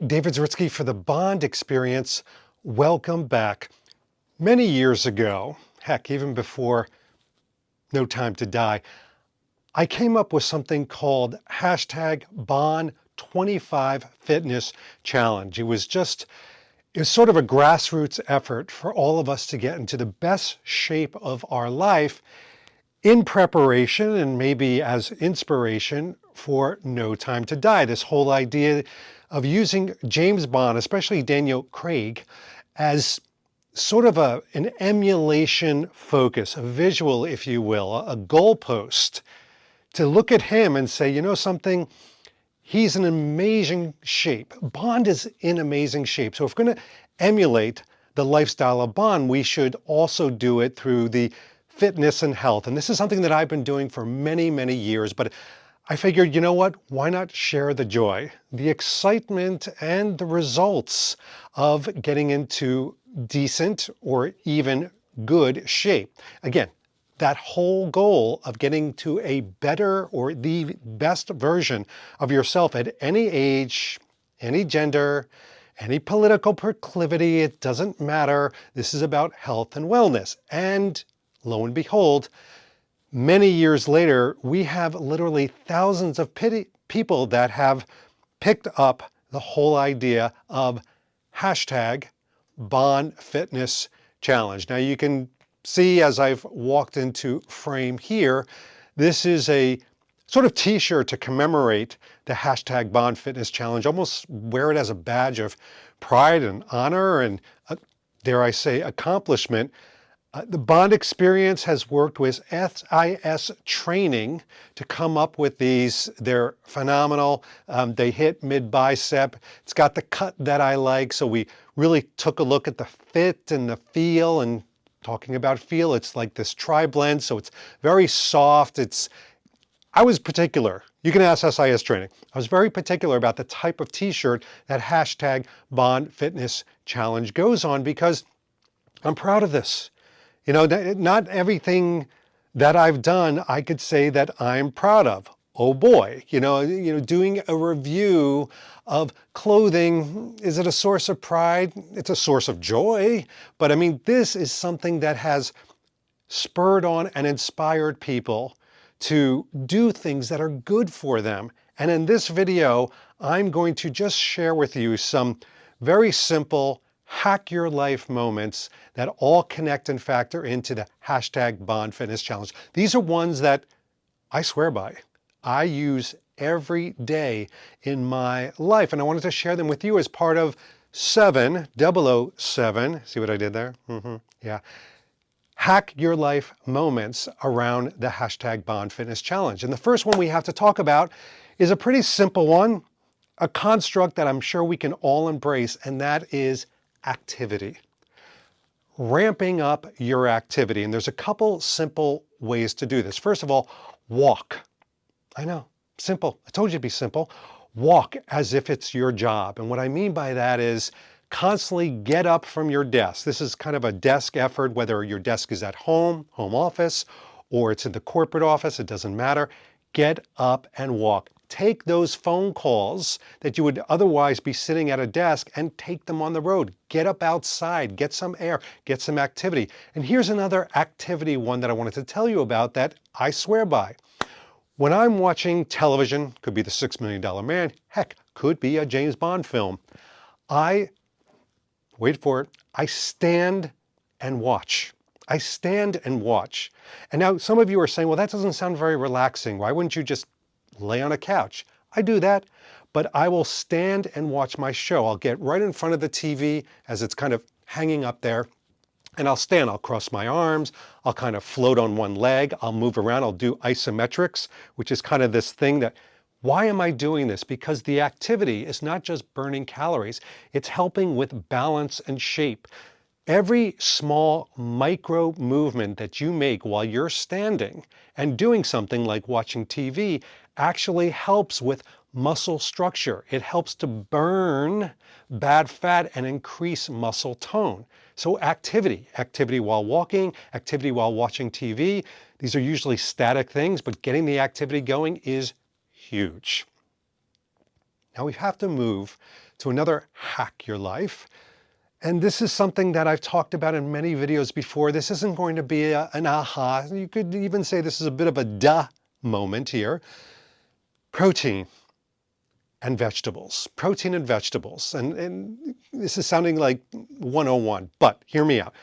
David Zaritsky for the Bond Experience. Welcome back. Many years ago, heck, even before No Time to Die, I came up with something called hashtag Bond25 Fitness Challenge. It was sort of a grassroots effort for all of us to get into the best shape of our life in preparation and maybe as inspiration for No Time to Die. This whole idea of using James Bond, especially Daniel Craig, as sort of an emulation focus, a visual, if you will, a goalpost to look at him and say, you know something, he's in amazing shape. Bond is in amazing shape. So if we're going to emulate the lifestyle of Bond, we should also do it through the fitness and health. And this is something that I've been doing for many, many years, but I figured, you know what, why not share the joy, the excitement, and the results of getting into decent or even good shape. Again, that whole goal of getting to a better or the best version of yourself at any age, any gender, any political proclivity, it doesn't matter. This is about health and wellness. And lo and behold, many years later, we have literally thousands of people that have picked up the whole idea of hashtag Bond Fitness Challenge. Now you can see as I've walked into frame here, this is a sort of t-shirt to commemorate the hashtag Bond Fitness Challenge. Almost wear it as a badge of pride and honor and, dare I say, accomplishment. The Bond Experience has worked with SIS Training to come up with these. They're phenomenal. They hit mid-bicep. It's got the cut that I like. So we really took a look at the fit and the feel. And talking about feel, it's like this tri-blend. So it's very soft. I was particular. You can ask SIS Training. I was very particular about the type of t-shirt that hashtag Bond Fitness Challenge goes on because I'm proud of this. You know, not everything that I've done, I could say that I'm proud of. Oh boy, doing a review of clothing, is it a source of pride? It's a source of joy. But I mean, this is something that has spurred on and inspired people to do things that are good for them. And in this video, I'm going to just share with you some very simple hack your life moments that all connect and factor into the hashtag Bond Fitness Challenge. These are ones that I swear by. I use every day in my life, and I wanted to share them with you as part of 007. See what I did there? Yeah. Hack your life moments around the hashtag Bond Fitness Challenge. And the first one we have to talk about is a pretty simple one, a construct that I'm sure we can all embrace, and that is activity. Ramping up your activity. And there's a couple simple ways to do this. First of all, walk. I know, simple. I told you it'd be simple. Walk as if it's your job. And what I mean by that is constantly get up from your desk. This is kind of a desk effort, whether your desk is at home office, or it's in the corporate office, it doesn't matter. Get up and walk. Take those phone calls that you would otherwise be sitting at a desk and take them on the road. Get up outside, get some air, get some activity. And here's another activity one that I wanted to tell you about that I swear by. When I'm watching television, could be The $6 Million Man, heck, could be a James Bond film, wait for it, I stand and watch. I stand and watch. And now some of you are saying, well, that doesn't sound very relaxing. Why wouldn't you just lay on a couch? I do that, but I will stand and watch my show. I'll get right in front of the TV as it's kind of hanging up there, and I'll stand. I'll cross my arms. I'll kind of float on one leg. I'll move around. I'll do isometrics, which is kind of this thing that, why am I doing this? Because the activity is not just burning calories. It's helping with balance and shape. Every small micro movement that you make while you're standing and doing something like watching TV actually helps with muscle structure. It helps to burn bad fat and increase muscle tone. So activity while walking, activity while watching TV. These are usually static things, but getting the activity going is huge. Now we have to move to another hack your life. And this is something that I've talked about in many videos before. This isn't going to be an aha. You could even say this is a bit of a duh moment here. Protein and vegetables. Protein and vegetables. And this is sounding like 101, but hear me out.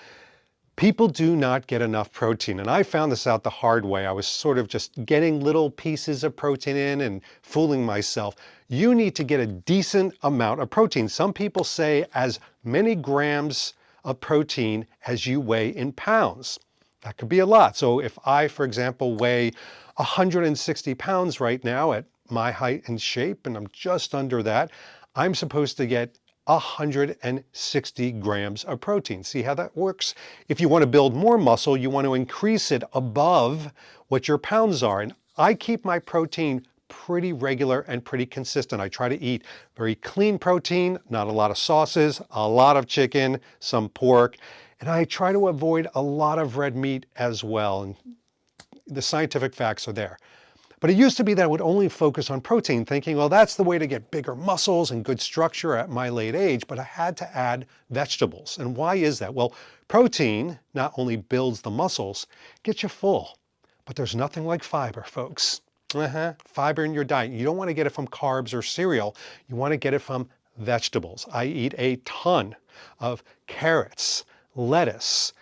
People do not get enough protein, and I found this out the hard way. I was sort of just getting little pieces of protein in and fooling myself. You need to get a decent amount of protein. Some people say as many grams of protein as you weigh in pounds. That could be a lot. So if I, for example, weigh 160 pounds right now at my height and shape, and I'm just under that, I'm supposed to get 160 grams of protein. See how that works? If you want to build more muscle, you want to increase it above what your pounds are. And I keep my protein pretty regular and pretty consistent. I try to eat very clean protein, not a lot of sauces, a lot of chicken, some pork, and I try to avoid a lot of red meat as well. And the scientific facts are there. But it used to be that I would only focus on protein, thinking, well, that's the way to get bigger muscles and good structure at my late age, but I had to add vegetables. And why is that? Well, protein not only builds the muscles, gets you full, but there's nothing like fiber, folks. Fiber in your diet. You don't want to get it from carbs or cereal. You want to get it from vegetables. I eat a ton of carrots, lettuce,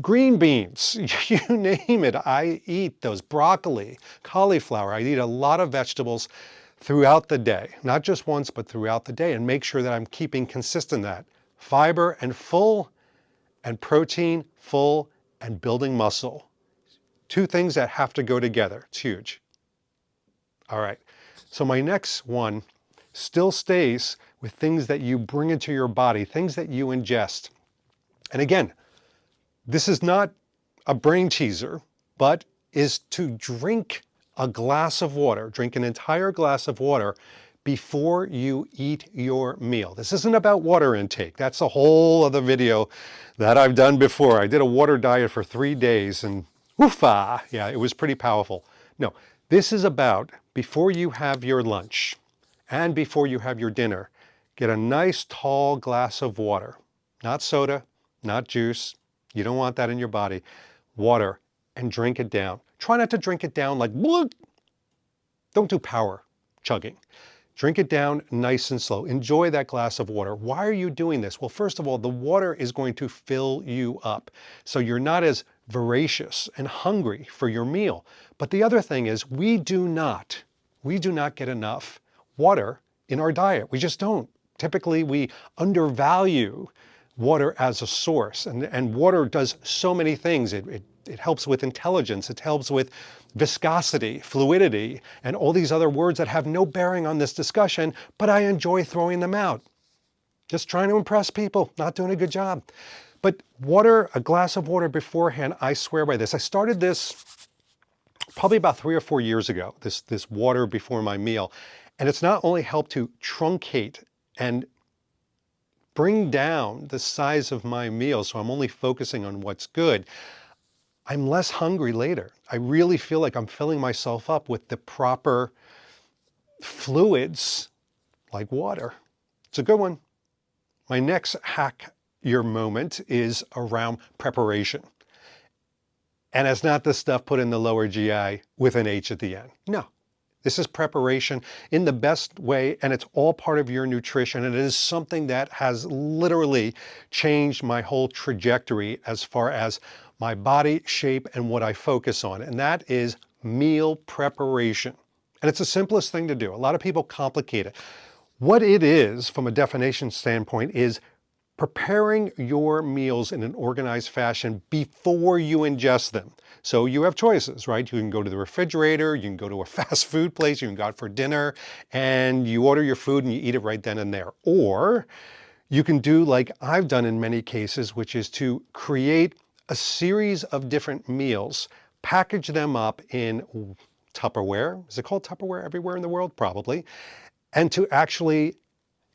green beans, you name it, I eat those. Broccoli, cauliflower, I eat a lot of vegetables throughout the day, not just once, but throughout the day, and make sure that I'm keeping consistent that. Fiber and full, and protein full, and building muscle. Two things that have to go together. It's huge. All right, so my next one still stays with things that you bring into your body, things that you ingest. And again, this is not a brain teaser, but is to drink a glass of water, drink an entire glass of water before you eat your meal. This isn't about water intake. That's a whole other video that I've done before. I did a water diet for 3 days and woofa, yeah, it was pretty powerful. No, this is about before you have your lunch and before you have your dinner, get a nice tall glass of water, not soda, not juice. You don't want that in your body. Water, and drink it down. Try not to drink it down like, bloop. Don't do power chugging. Drink it down nice and slow. Enjoy that glass of water. Why are you doing this? Well, first of all, the water is going to fill you up. So you're not as voracious and hungry for your meal. But the other thing is we do not get enough water in our diet. We just don't. Typically, we undervalue water as a source. And water does so many things. It helps with intelligence. It helps with viscosity, fluidity, and all these other words that have no bearing on this discussion, but I enjoy throwing them out. Just trying to impress people, not doing a good job. But water, a glass of water beforehand, I swear by this. I started this probably about 3 or 4 years ago, this water before my meal. And it's not only helped to truncate and bring down the size of my meal, so I'm only focusing on what's good, I'm less hungry later. I really feel like I'm filling myself up with the proper fluids like water. It's a good one. My next hack your moment is around preparation. And it's not the stuff put in the lower GI with an H at the end. No. This is preparation in the best way, and it's all part of your nutrition. And it is something that has literally changed my whole trajectory as far as my body shape and what I focus on. And that is meal preparation. And it's the simplest thing to do. A lot of people complicate it. What it is, from a definition standpoint, is preparing your meals in an organized fashion before you ingest them. So you have choices, right? You can go to the refrigerator, you can go to a fast food place, you can go out for dinner, and you order your food and you eat it right then and there. Or you can do like I've done in many cases, which is to create a series of different meals, package them up in Tupperware. Is it called Tupperware everywhere in the world? Probably. And to actually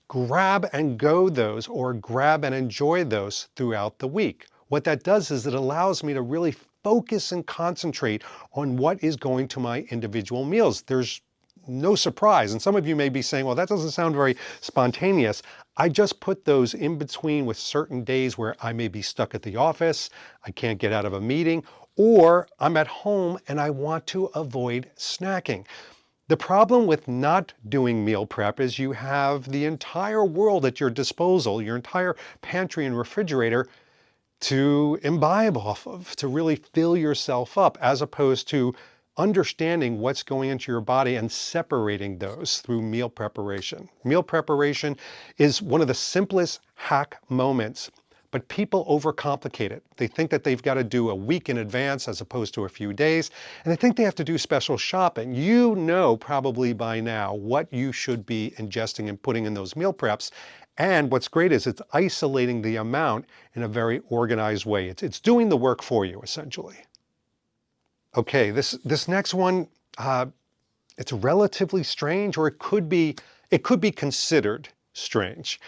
grab and go those, or grab and enjoy those throughout the week. What that does is it allows me to really focus and concentrate on what is going to my individual meals. There's no surprise. And some of you may be saying, well, that doesn't sound very spontaneous. I just put those in between with certain days where I may be stuck at the office, I can't get out of a meeting, or I'm at home and I want to avoid snacking. The problem with not doing meal prep is you have the entire world at your disposal, your entire pantry and refrigerator to imbibe off of, to really fill yourself up, as opposed to understanding what's going into your body and separating those through meal preparation. Meal preparation is one of the simplest hack moments, but people overcomplicate it. They think that they've got to do a week in advance as opposed to a few days, and they think they have to do special shopping. You know probably by now what you should be ingesting and putting in those meal preps. And what's great is it's isolating the amount in a very organized way. It's doing the work for you, essentially. Okay, this next one, it's relatively strange, or it could be considered strange.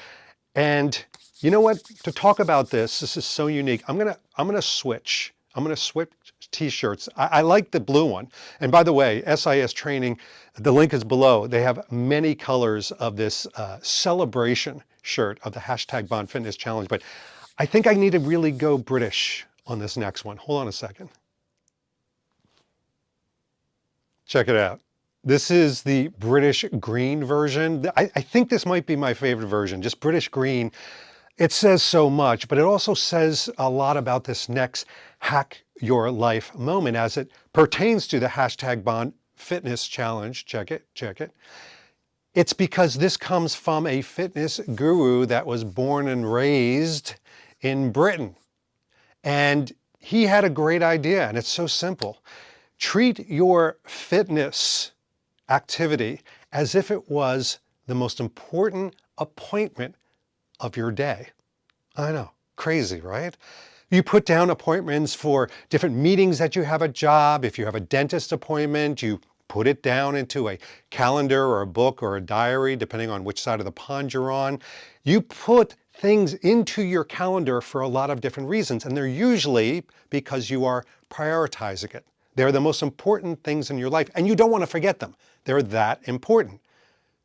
And you know what? To talk about this is so unique. I'm gonna switch. I'm gonna switch t-shirts. I like the blue one. And by the way, SIS Training, the link is below. They have many colors of this celebration shirt of the hashtag Bond Fitness Challenge. But I think I need to really go British on this next one. Hold on a second. Check it out. This is the British green version. I think this might be my favorite version, just British green. It says so much, but it also says a lot about this next hack your life moment as it pertains to the hashtag Bond Fitness Challenge. Check it, check it. It's because this comes from a fitness guru that was born and raised in Britain. And he had a great idea, and it's so simple. Treat your fitness activity as if it was the most important appointment of your day. I know, crazy, right? You put down appointments for different meetings that you have at job. If you have a dentist appointment, you put it down into a calendar or a book or a diary, depending on which side of the pond you're on. You put things into your calendar for a lot of different reasons, and they're usually because you are prioritizing it. They're the most important things in your life, and you don't want to forget them. They're that important.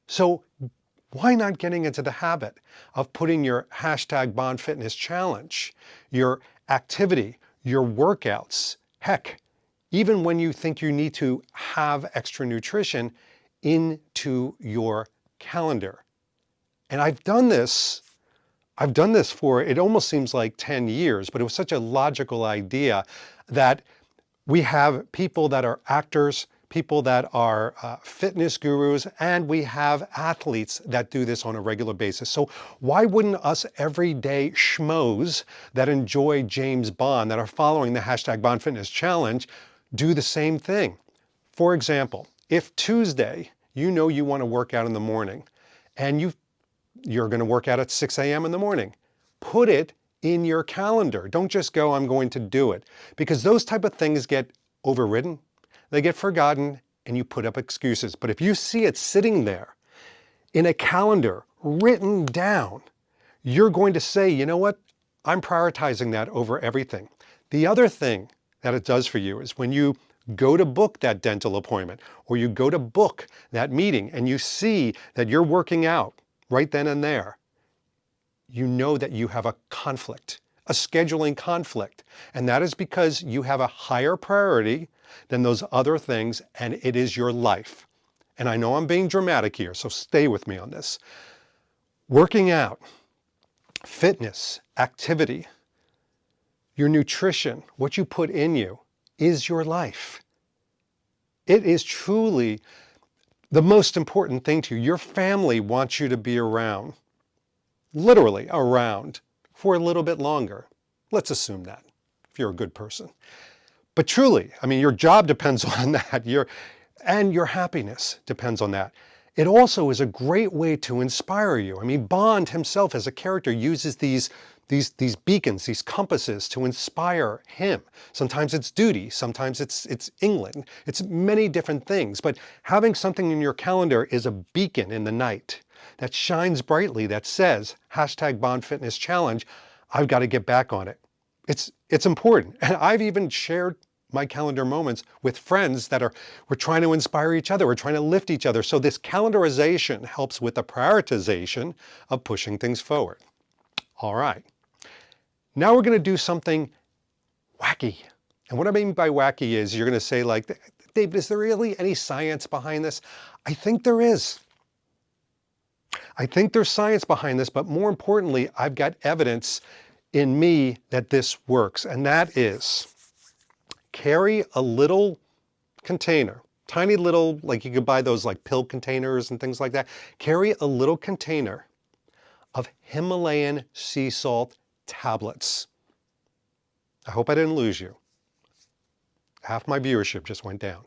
So why not getting into the habit of putting your hashtag Bond Fitness Challenge, your activity, your workouts, heck, even when you think you need to have extra nutrition, into your calendar? And I've done this for, it almost seems like 10 years, but it was such a logical idea that we have people that are actors, people that are fitness gurus, and we have athletes that do this on a regular basis. So why wouldn't us everyday schmoes that enjoy James Bond, that are following the hashtag Bond Fitness Challenge, do the same thing? For example, if Tuesday, you know you want to work out in the morning, and you're going to work out at 6 a.m. in the morning, put it in your calendar. Don't just go, I'm going to do it. Because those type of things get overridden, they get forgotten, and you put up excuses. But if you see it sitting there in a calendar, written down, you're going to say, you know what? I'm prioritizing that over everything. The other thing that it does for you is when you go to book that dental appointment, or you go to book that meeting, and you see that you're working out right then and there, you know that you have a conflict, a scheduling conflict. And that is because you have a higher priority than those other things, and it is your life. And I know I'm being dramatic here, so stay with me on this. Working out, fitness, activity, your nutrition, what you put in you, is your life. It is truly the most important thing to you. Your family wants you to be around. Literally around for a little bit longer. Let's assume that, if you're a good person. But truly, I mean, your job depends on that, and your happiness depends on that. It also is a great way to inspire you. I mean, Bond himself as a character uses these beacons, these compasses to inspire him. Sometimes it's duty, sometimes it's England. It's many different things, but having something in your calendar is a beacon in the night that shines brightly, that says, hashtag Bond Fitness Challenge, I've got to get back on it. It's important. And I've even shared my calendar moments with friends that we're trying to inspire each other. We're trying to lift each other. So this calendarization helps with the prioritization of pushing things forward. All right. Now we're going to do something wacky. And what I mean by wacky is you're going to say like, Dave, is there really any science behind this? I think there is. I think there's science behind this, but more importantly, I've got evidence in me that this works. And that is carry a little container, tiny little, like you could buy those like pill containers and things like that. Carry a little container of Himalayan sea salt tablets. I hope I didn't lose you. Half my viewership just went down.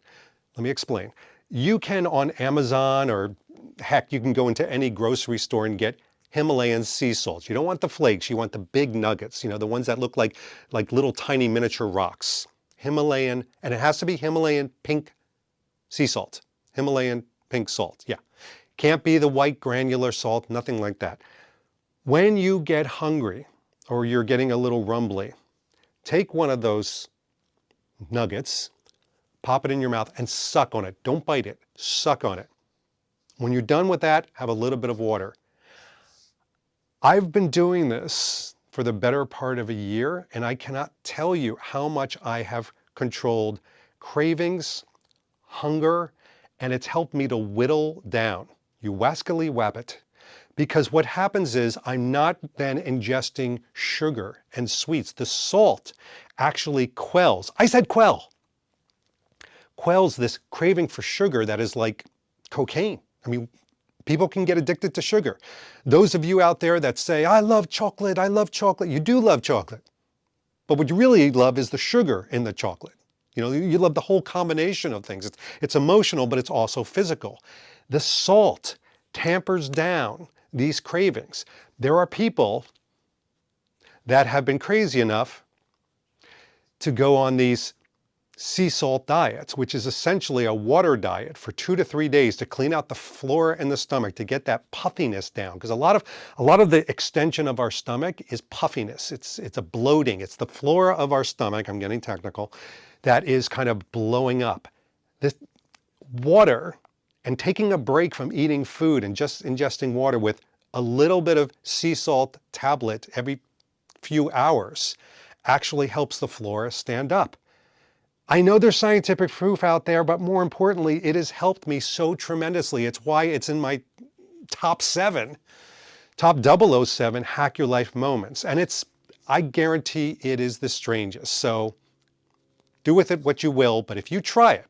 Let me explain. You can on Amazon, or heck, you can go into any grocery store and get Himalayan sea salts. You don't want the flakes, you want the big nuggets, you know, the ones that look like little tiny miniature rocks. Himalayan, and it has to be Himalayan pink sea salt. Himalayan pink salt, yeah. Can't be the white granular salt, nothing like that. When you get hungry or you're getting a little rumbly, take one of those nuggets, pop it in your mouth and suck on it. Don't bite it, suck on it. When you're done with that, have a little bit of water. I've been doing this for the better part of a year, and I cannot tell you how much I have controlled cravings, hunger, and it's helped me to whittle down. You wascally wabbit. Because what happens is I'm not then ingesting sugar and sweets. The salt actually quells, I said quells this craving for sugar that is like cocaine. I mean, people can get addicted to sugar. Those of you out there that say, I love chocolate, you do love chocolate. But what you really love is the sugar in the chocolate. You know, you love the whole combination of things. It's emotional, but it's also physical. The salt tampers down these cravings. There are people that have been crazy enough to go on these sea salt diets, which is essentially a water diet for 2 to 3 days to clean out the flora in the stomach, to get that puffiness down. Because a lot of the extension of our stomach is puffiness. It's a bloating. It's the flora of our stomach, I'm getting technical, that is kind of blowing up. This water and taking a break from eating food and just ingesting water with a little bit of sea salt tablet every few hours actually helps the flora stand up. I know there's scientific proof out there, but more importantly, it has helped me so tremendously. It's why it's in my top 007 Hack Your Life moments. And I guarantee it is the strangest. So do with it what you will, but if you try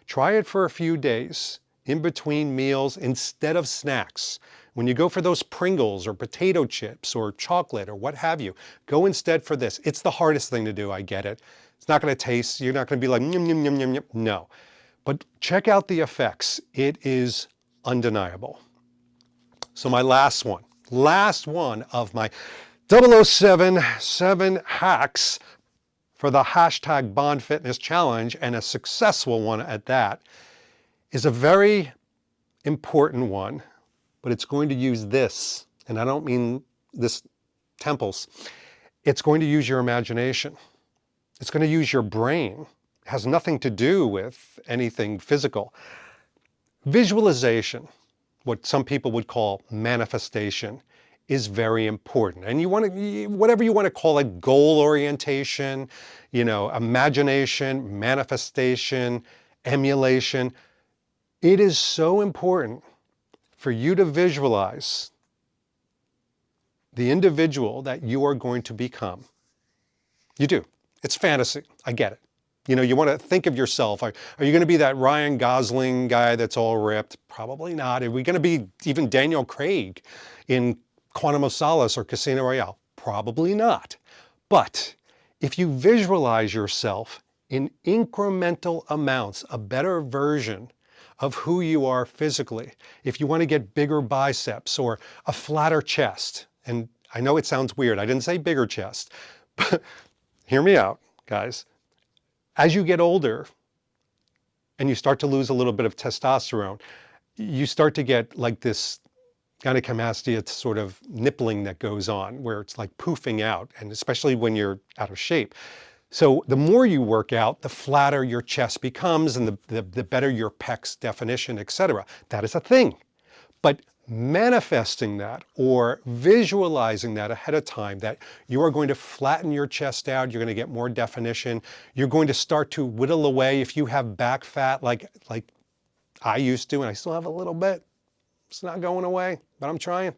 it for a few days in between meals instead of snacks. When you go for those Pringles or potato chips or chocolate or what have you, go instead for this. It's the hardest thing to do, I get it. It's not going to taste, you're not going to be like, yum, yum, yum, yum, yum. No. But check out the effects. It is undeniable. So my last one of my 007 hacks for the hashtag Bond Fitness Challenge, and a successful one at that, is a very important one, but it's going to use this, and I don't mean this temples. It's going to use your imagination. It's going to use your brain. It has nothing to do with anything physical. Visualization, what some people would call manifestation, is very important. And you want to, whatever you want to call it, goal orientation, you know, imagination, manifestation, emulation, it is so important for you to visualize the individual that you are going to become. You do. It's fantasy. I get it. You know, you want to think of yourself. Are you going to be that Ryan Gosling guy that's all ripped? Probably not. Are we going to be even Daniel Craig in Quantum of Solace or Casino Royale? Probably not. But if you visualize yourself in incremental amounts, a better version of who you are physically, if you want to get bigger biceps or a flatter chest, and I know it sounds weird, I didn't say bigger chest, but hear me out, guys. As you get older and you start to lose a little bit of testosterone, you start to get like this gynecomastia sort of nippling that goes on where it's like poofing out, and especially when you're out of shape. So the more you work out, the flatter your chest becomes and the better your pecs definition, etc. That is a thing. But manifesting that or visualizing that ahead of time, that you are going to flatten your chest out, you're going to get more definition, you're going to start to whittle away. If you have back fat like I used to, and I still have a little bit, it's not going away, but I'm trying.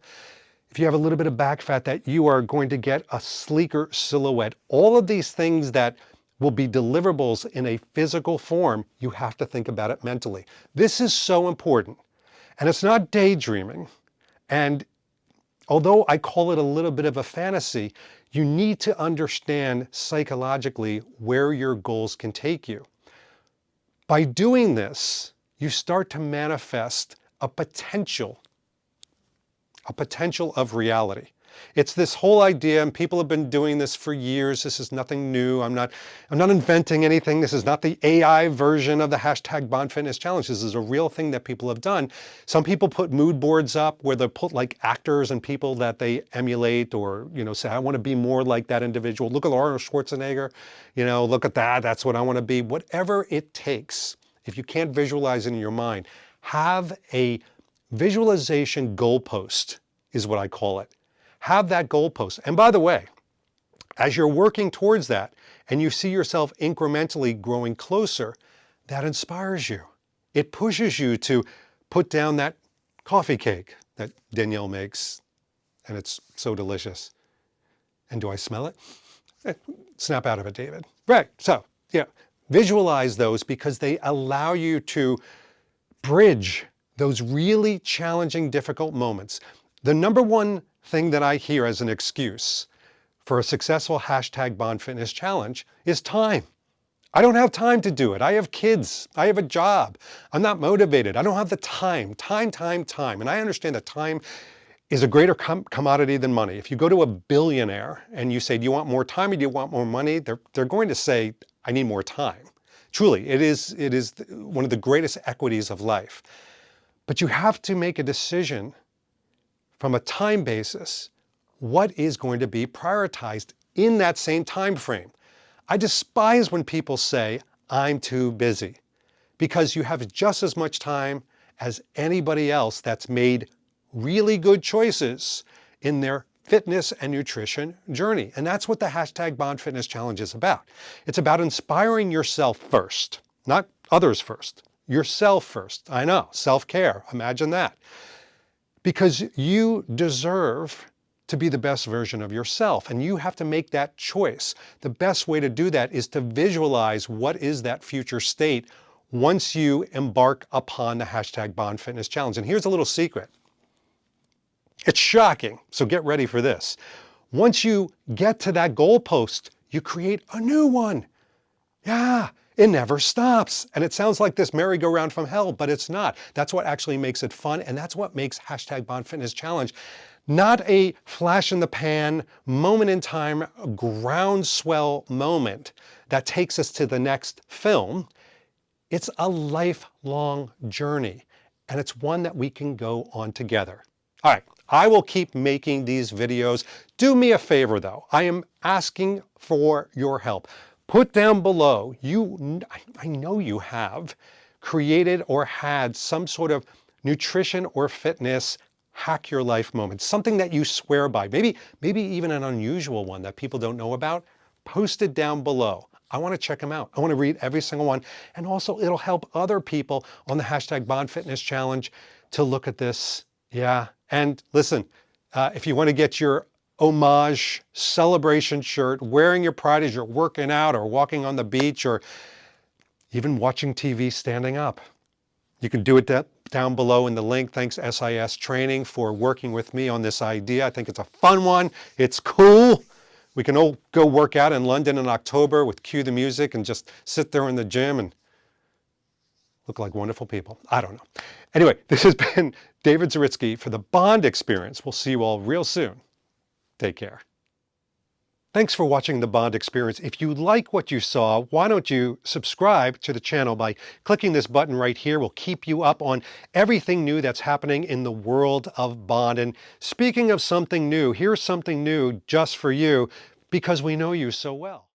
If you have a little bit of back fat, that you are going to get a sleeker silhouette. All of these things that will be deliverables in a physical form, you have to think about it mentally. This is so important. And it's not daydreaming. And although I call it a little bit of a fantasy, you need to understand psychologically where your goals can take you. By doing this, you start to manifest a potential of reality. It's this whole idea, and people have been doing this for years. This is nothing new. I'm not inventing anything. This is not the AI version of the hashtag Bond Fitness Challenge. This is a real thing that people have done. Some people put mood boards up where they put like actors and people that they emulate, or, say, I want to be more like that individual. Look at Arnold Schwarzenegger, look at that. That's what I want to be. Whatever it takes. If you can't visualize it in your mind, have a visualization goalpost is what I call it. Have that goalpost. And by the way, as you're working towards that and you see yourself incrementally growing closer, that inspires you. It pushes you to put down that coffee cake that Danielle makes, and it's so delicious. And do I smell it? Snap out of it, David. Right, so visualize those because they allow you to bridge those really challenging, difficult moments. The number one thing that I hear as an excuse for a successful hashtag Bond Fitness Challenge is time. I don't have time to do it. I have kids. I have a job. I'm not motivated. I don't have the time. Time. And I understand that time is a greater commodity than money. If you go to a billionaire and you say, do you want more time or do you want more money? They're going to say, I need more time. Truly, it is one of the greatest equities of life. But you have to make a decision from a time basis, what is going to be prioritized in that same time frame. I despise when people say, I'm too busy, because you have just as much time as anybody else that's made really good choices in their fitness and nutrition journey. And that's what the hashtag Bond Fitness Challenge is about. It's about inspiring yourself first, not others first. Yourself first. I know, self-care, imagine that. Because you deserve to be the best version of yourself, and you have to make that choice. The best way to do that is to visualize what is that future state once you embark upon the hashtag Bond Fitness Challenge. And here's a little secret. It's shocking, so get ready for this. Once you get to that goalpost, you create a new one. Yeah. It never stops. And it sounds like this merry-go-round from hell, but it's not. That's what actually makes it fun. And that's what makes hashtag Bond Fitness Challenge not a flash in the pan, moment in time, groundswell moment that takes us to the next film. It's a lifelong journey. And it's one that we can go on together. All right. I will keep making these videos. Do me a favor though. I am asking for your help. Put down below, I know you have created or had some sort of nutrition or fitness hack your life moment, something that you swear by, maybe even an unusual one that people don't know about. Post it down below. I want to check them out. I want to read every single one. And also it'll help other people on the hashtag Bond Fitness Challenge to look at this. Yeah. And listen, if you want to get your homage celebration shirt, wearing your pride as you're working out or walking on the beach or even watching TV standing up. You can do it down below in the link. Thanks SIS Training for working with me on this idea. I think it's a fun one. It's cool. We can all go work out in London in October with Cue the Music and just sit there in the gym and look like wonderful people. I don't know. Anyway, this has been David Zaritsky for the Bond Experience. We'll see you all real soon. Take care. Thanks for watching the Bond Experience. If you like what you saw, why don't you subscribe to the channel by clicking this button right here. We'll keep you up on everything new that's happening in the world of Bond. And speaking of something new, here's something new just for you because we know you so well.